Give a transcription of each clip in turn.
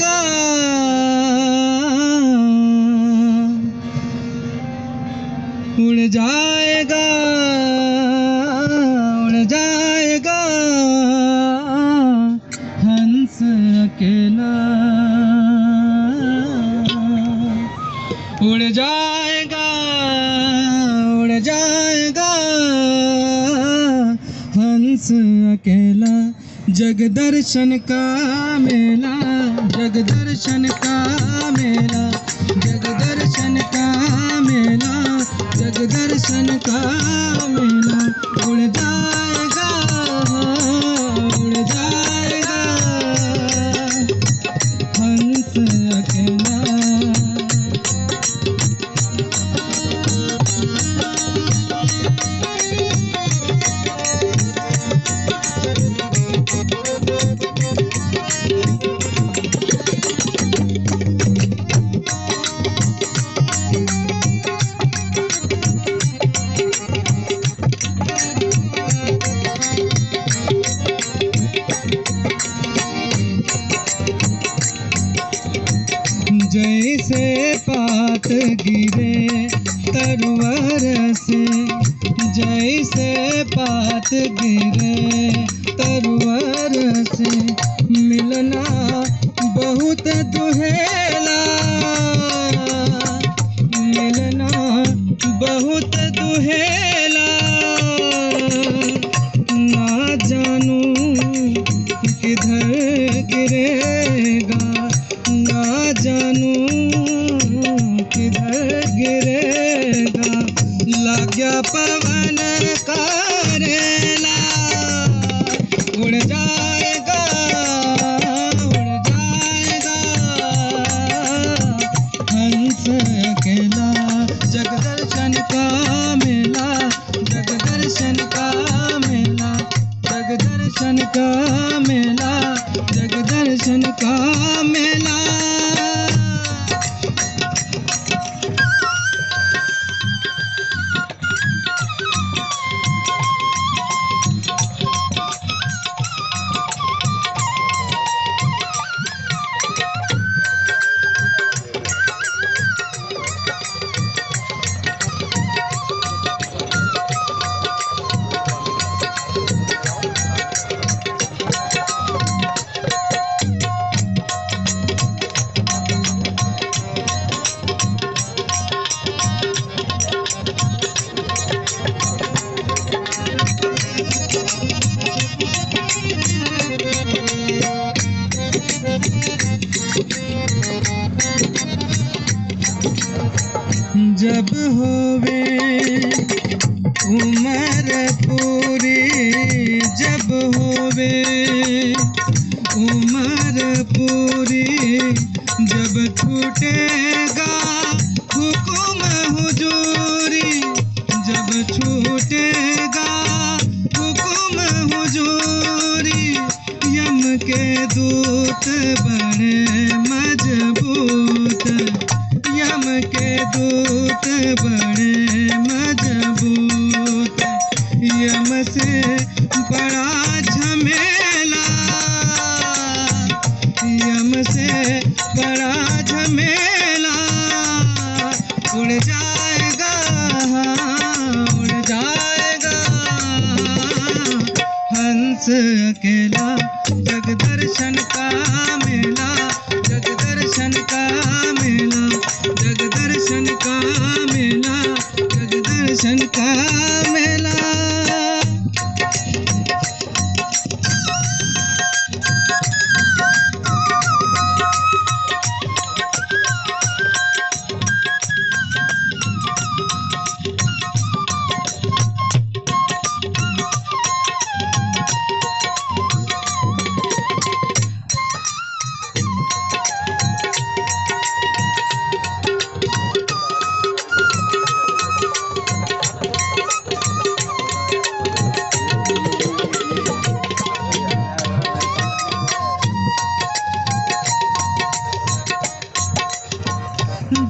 जाएगा, उड़ जाएगा, उड़ जाएगा हंस अकेला, उड़ जाएगा, उड़ जाएगा हंस अकेला। जग दर्शन का मेला, जग दर्शन का मेला, जग दर्शन का मेला, जग दर्शन का मेला। उड़ जाएगा, उड़ जाएगा हंस अकेला। जैसे पात गिरे तरवर से, जैसे पात गिरे तरवर से, मिलना बहुत दुहेला, मिलना बहुत दुहेला। ना जानू किधर गिरेगा, ना जानू किधर गिरेगा। लाग्या पवन करेला, उड़ जाएगा, उड़ जाएगा हंस अकेला। जग दर्शन का मेला, जग दर्शन का मेला, जग दर्शन का मेला, जग दर्शन का मेला। जब होवे उम्र पूरी, जब होवे उम्र पूरी, जब छूटेगा हुकुम हुजूरी, जब छूटेगा हुकुम हुजूरी। यम के दूत बड़े मजबूत, यम के दूत बड़े मजबूत। यम से बड़ा झमेला, यम से बड़ा झमेला। उड़ जाएगा, उड़ जाएगा हंस अकेला। जग दर्शन का मेला, जग दर्शन का मेला, जग दर्शन का मेला, जग दर्शन का मेला।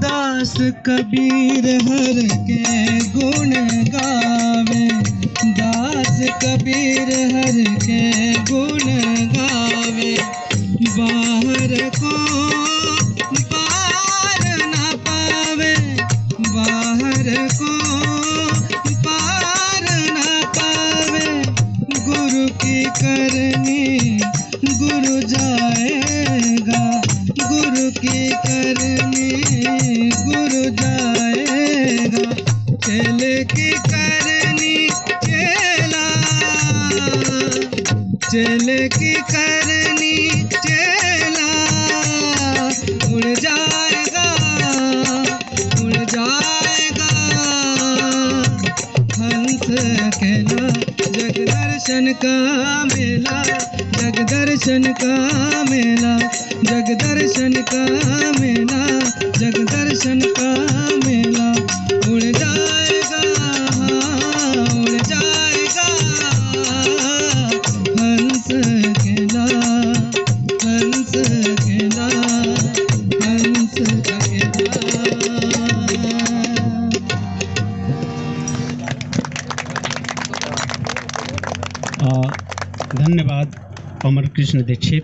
दास कबीर हर के गुण गावे, दास कबीर हर के गुण गावे। बाहर को पार ना पावे, बाहर को पार ना पावे। गुरु की करनी गुरु जाएगा, गुरु की करनी गुरु जाएगा। चेले की करनी चेला, चेले की करनी चेला उड़ जाएगा, उड़ जाएगा। हंस अकेला जग दर्शन का मेला, जग दर्शन का मेला, जग दर्शन का मेला, जग दर्शन का मेला। उड़ जाएगा, उड़ जाएगा। हंस अकेला, हंस अकेला, हंस अकेला। धन्यवाद अमर कृष्ण दीक्षित।